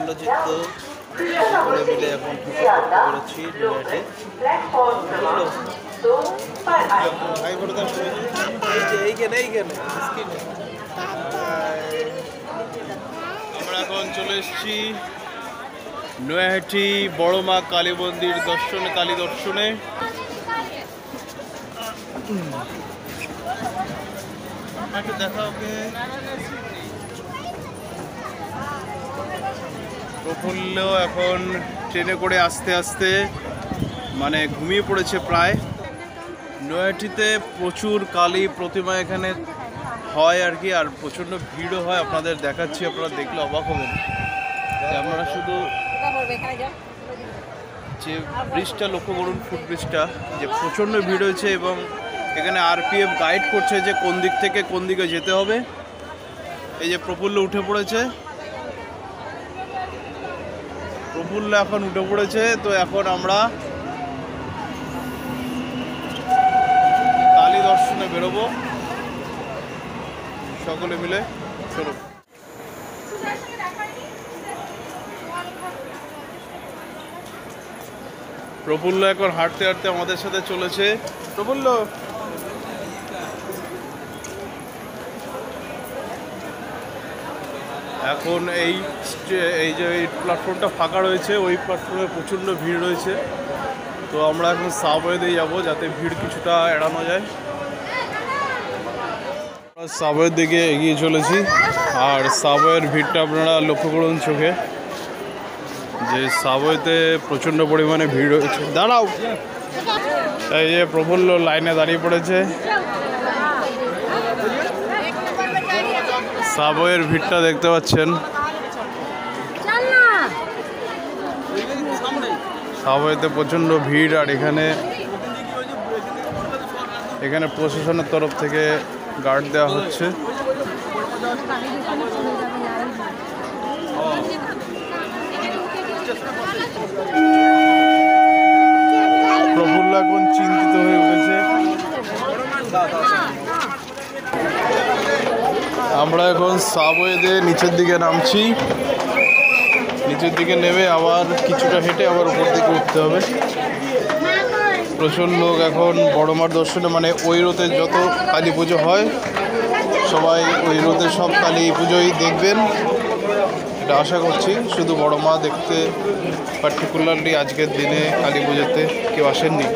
প্রফুল্লচিত্ত সকলে মিলে এখন বেরোচ্ছি নৈহাটি। আমরা এখন চলে এসেছি নৈহাটি বড় মা কালী মন্দির দর্শনে, কালী দর্শনে। দেখা ওকে। প্রফুল্ল এখন ট্রেনে করে আস্তে আস্তে মানে ঘুমিয়ে পড়েছে প্রায়। নৈহাটিতে প্রচুর কালী প্রতিমা এখানে হয় আর কি, আর প্রচণ্ড ভিড়ও হয়। আপনাদের দেখাচ্ছি, আপনারা দেখলে অবাক হবেন। আপনারা শুধু যে ব্রিজটা লক্ষ্য করুন, ফুট ব্রিজটা, যে প্রচণ্ড ভিড় হয়েছে এবং এখানে আরপিএফ গাইড করছে যে কোন দিক থেকে কোন দিকে যেতে হবে। এই যে প্রফুল্ল উঠে পড়েছে, প্রফুল্ল এখন উঠে পড়েছে। তো এখন আমরা কালী দর্শনে বেরোবো সকলে মিলে। চলো। প্রফুল্ল এখন হাঁটতে হাঁটতে আমাদের সাথে চলেছে। প্রফুল্ল, এখন এই যে এই প্ল্যাটফর্মটা ফাঁকা রয়েছে, ওই প্ল্যাটফর্মে প্রচণ্ড ভিড় রয়েছে। তো আমরা এখন সাবওয়ে দিয়ে যাবো যাতে ভিড় কিছুটা এড়ানো যায়। আমরা সাবওয়ের দিকে এগিয়ে চলেছি, আর সাবওয়ের ভিড়টা আপনারা লক্ষ্য করুন চোখে, যে সাবওয়েতে প্রচণ্ড পরিমাণে ভিড় রয়েছে। দাঁড়াও, এই যে প্রফুল্ল লাইনে দাঁড়িয়ে পড়েছে। সাবওয়ের ভিড়টা দেখতে পাচ্ছেন, সাবওয়েতে প্রচণ্ড ভিড়। আর এখানে প্রশাসনের তরফ থেকে গার্ড দেওয়া হচ্ছে। প্রফুল্ল এখন চিন্তিত হয়ে উঠেছে। আমরা এখন সাবওয়ে দিয়ে নিচের দিকে নামছি। নিচের দিকে নেমে আবার কিছুটা হেঁটে আবার উপর দিকে উঠতে হবে। প্রচুর লোক এখন বড় মার দর্শনে, মানে ওই রোতে যত কালী পুজো হয় সবাই ওই রোতে সব কালী পুজোই দেখবেন, এটা আশা করছি। শুধু বড় মা দেখতে পার্টিকুলারলি আজকের দিনে কালী পুজোতে কেউ আসেননি।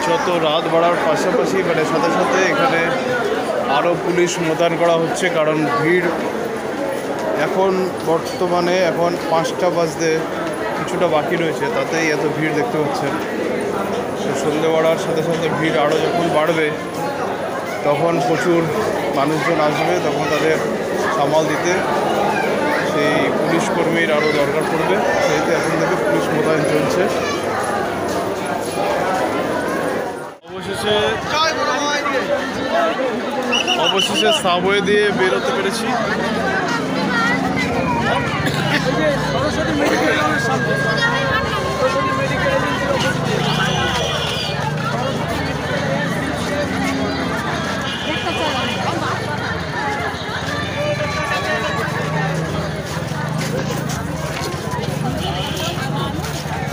যত রাত বাড়ার পাশাপাশি মানে সাথে সাথে এখানে আরও পুলিশ মোতায়েন করা হচ্ছে, কারণ ভিড় এখন বর্তমানে এখন 5টা বাজতে কিছুটা বাকি রয়েছে, তাতেই এত ভিড় দেখতে পাচ্ছেন। সন্ধ্যে বাড়ার সাথে সাথে ভিড় আরও যখন বাড়বে তখন প্রচুর মানুষজন আসবে, তখন তাদের সামাল দিতে সেই পুলিশ কর্মীর আরও দরকার পড়বে। সেইতে এখন থেকে পুলিশ মোতায়েন চলছে। অবশেষে সাবওয়ে দিয়ে বেরোতে পেরেছি।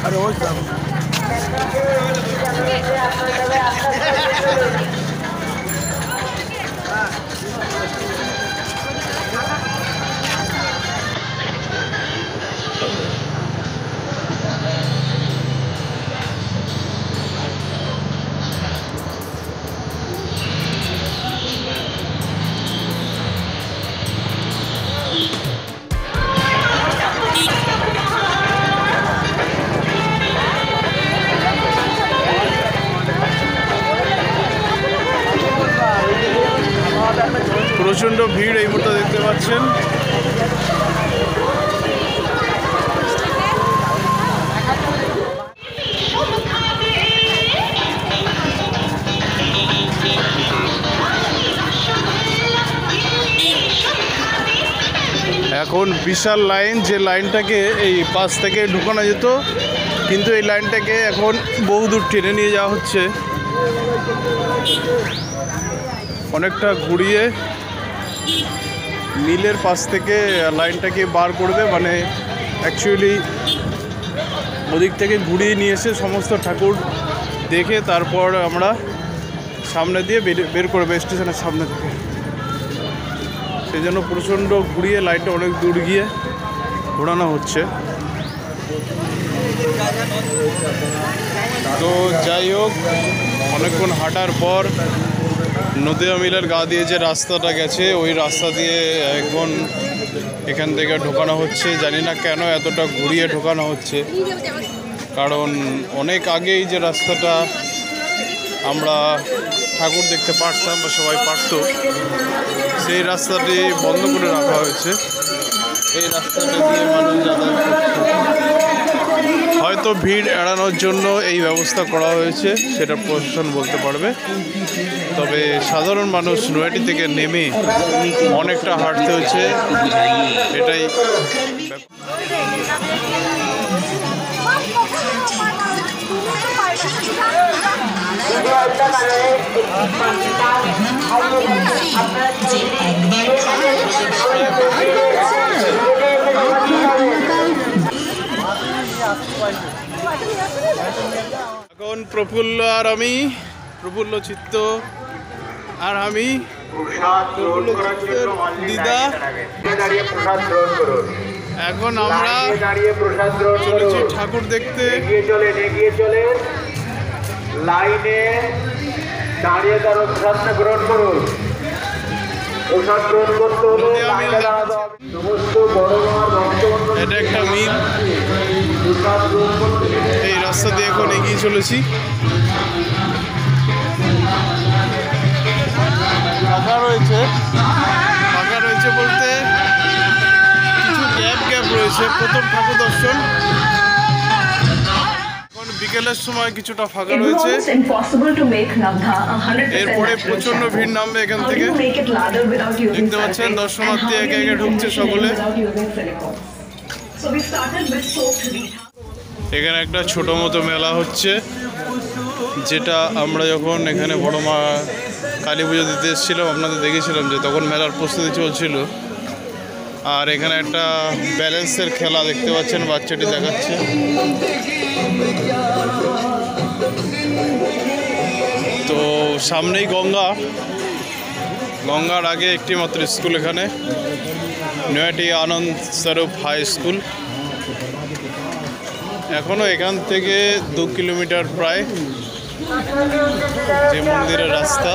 আরে ওই প্রচণ্ড ভিড় এই মুহূর্তে দেখতে পাচ্ছেন। এখন বিশাল লাইন, যে লাইনটাকে এই পাশ থেকে ঢুকানো যেত, কিন্তু এই লাইনটাকে এখন বহুদূর টেনে নিয়ে যাওয়া হচ্ছে, অনেকটা ঘুরিয়ে মিলের পাশ থেকে লাইনটাকে বার করবে, মানে অ্যাকচুয়ালি ওদিক থেকে ঘুরিয়ে নিয়ে এসে সমস্ত ঠাকুর দেখে তারপর আমরা সামনে দিয়ে বের করবে স্টেশনের সামনে থেকে। সেই জন্য প্রচণ্ড ঘুরিয়ে লাইনটা অনেক দূর গিয়ে ঘোরানো হচ্ছে। তো যাই হোক, অনেকক্ষণ হাঁটার পর নদিয়া মিলের গা দিয়ে যে রাস্তাটা গেছে ওই রাস্তা দিয়ে এখন এখান থেকে ঢোকানো হচ্ছে। জানি না কেন এতটা ঘুরিয়ে ঢোকানো হচ্ছে, কারণ অনেক আগেই যে রাস্তাটা আমরা ঠাকুর দেখতে পারতাম বা সবাই পারত, সেই রাস্তাটি বন্ধ করে রাখা হয়েছে। এই রাস্তাটা দিয়ে মানুষ যাতায়াত করছে। হয়তো ভিড় এড়ানোর জন্য এই ব্যবস্থা করা হয়েছে, সেটা প্রশাসন বলতে পারবে। তবে সাধারণ মানুষ নৈহাটি থেকে নেমে অনেকটা হাঁটতে হচ্ছে, এটাই। এখন প্রফুল্ল আর আমি, প্রফুল্ল চিত্ত আর আমি, দিদা, এখন আমরা চলেছি ঠাকুর দেখতে। এগিয়ে চলে লাইনে দাঁড়িয়ে তারা প্রসাদ গ্রহণ করুন। প্রসাদ গ্রহণ করতে হলে সমস্ত বড় এটা একটা মিল। এই রাস্তা দিয়ে এখন এগিয়ে চলেছি। ফাঁকা রয়েছে, ফাঁকা রয়েছে বলতে কিছু গ্যাপ রয়েছে। প্রথম ঠাকুর দর্শন এখন বিকেলের সময় কিছুটা ফাঁকা রয়েছে, এরপরে প্রচন্ড ভিড় নামবে এখান থেকে। দেখতে পাচ্ছেন দর্শনার্থী একে একে ঢুকছে সকলে। এখানে একটা ছোট মতো মেলা হচ্ছে, যেটা আমরা যখন এখানে বড় মা কালী পুজো দিতে এসেছিলাম আপনাদের দেখেছিলাম যে তখন মেলার প্রস্তুতি চলছিল। আর এখানে একটা ব্যালেন্সের খেলা দেখতে পাচ্ছেন, বাচ্চাটি দেখাচ্ছে। তো সামনেই গঙ্গা, গঙ্গার আগে একটি মাত্র স্কুল এখানে, নৈহাটি আনন্দ স্বরূপ হাই স্কুল। এখনও এখান থেকে 2 কিলোমিটার প্রায় যে মন্দিরের রাস্তা।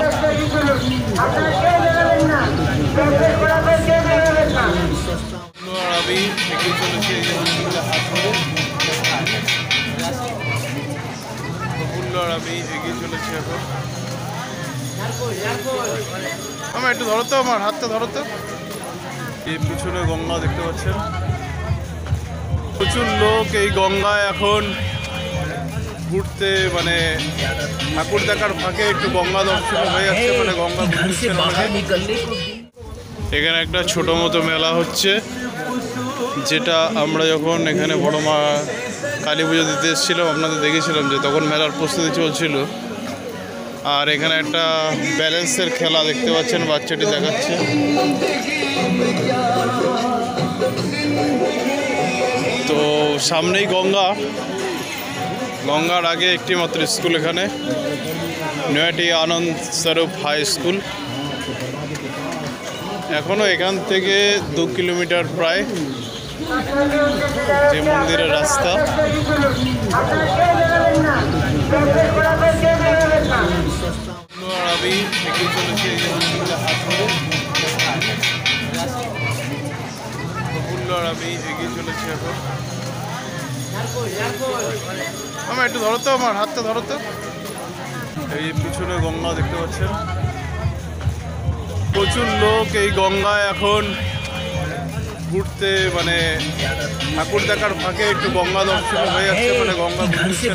আমি এগিয়ে চলেছি এই যে মন্দিরের হাত ধরে, আমি এগিয়ে চলেছি এখন। আমার একটু ধরো তো, আমার হাতটা ধরো তো। এই পিছনে গঙ্গা দেখতে পাচ্ছেন, প্রচুর লোক এই গঙ্গায় এখন ঘুরতে, মানে ঠাকুর দেখার ফাঁকে একটু গঙ্গা দর্শন হয়ে যাচ্ছে, মানে গঙ্গা ঘুরছে। এখানে একটা ছোট মতো মেলা হচ্ছে, যেটা আমরা যখন এখানে বড় মা কালী পুজো দিতে এসেছিলাম আপনাদের দেখেছিলাম যে তখন মেলার প্রস্তুতি চলছিল। আর এখানে একটা ব্যালেন্সের খেলা দেখতে পাচ্ছেন, বাচ্চাটি দেখাচ্ছে। তো সামনেই গঙ্গা, গঙ্গার আগে একটি মাত্র স্কুল এখানে, নৈহাটি আনন্দ স্বরূপ হাই স্কুল। এখনও এখান থেকে 2 কিলোমিটার প্রায় যে মন্দিরের রাস্তা। আমি এগিয়ে চলেছি এই যে মন্দিরের হাত ধরে, আমি এগিয়ে চলেছি এখন। আমার একটু ধরো তো, আমার হাতটা ধরো তো। এই পিছনে গঙ্গা দেখতে পাচ্ছেন, প্রচুর লোক এই গঙ্গায় এখন ঘুরতে, মানে ঠাকুর দেখার ফাঁকে একটু গঙ্গা দর্শন হয়ে যাচ্ছে, মানে গঙ্গা ঘুরছে।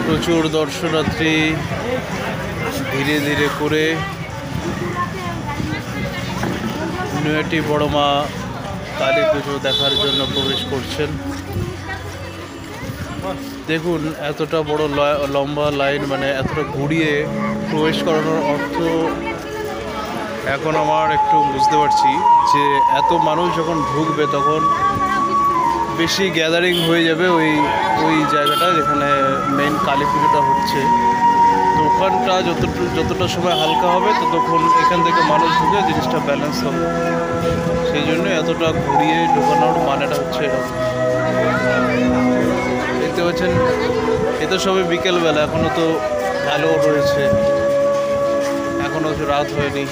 প্রচুর দর্শনার্থী ধীরে ধীরে করে নৈহাটি বড় মা কালী পুজো দেখার জন্য প্রবেশ করছেন। দেখুন এতটা বড় লম্বা লাইন, মানে এতটা ঘুরিয়ে প্রবেশ করানোর অর্থ এখন আমার একটু বুঝতে পারছি যে এত মানুষ যখন ঢুকবে তখন বেশি গ্যাদারিং হয়ে যাবে ওই জায়গাটা যেখানে মেন কালী পুজোটা হচ্ছে। তো ওখানটা যতটা সময় হালকা হবে ততক্ষণ এখান থেকে মানুষ ঢুকে জিনিসটা ব্যালেন্স হবে। সেই জন্য এতটা ঘুরিয়ে ঢোকানোর মানেটা হচ্ছে এরকম। দেখতে পাচ্ছেন এ তো সবে বিকেলবেলা, এখনও তো আলো রয়েছে, এখনও রাত হয়নি।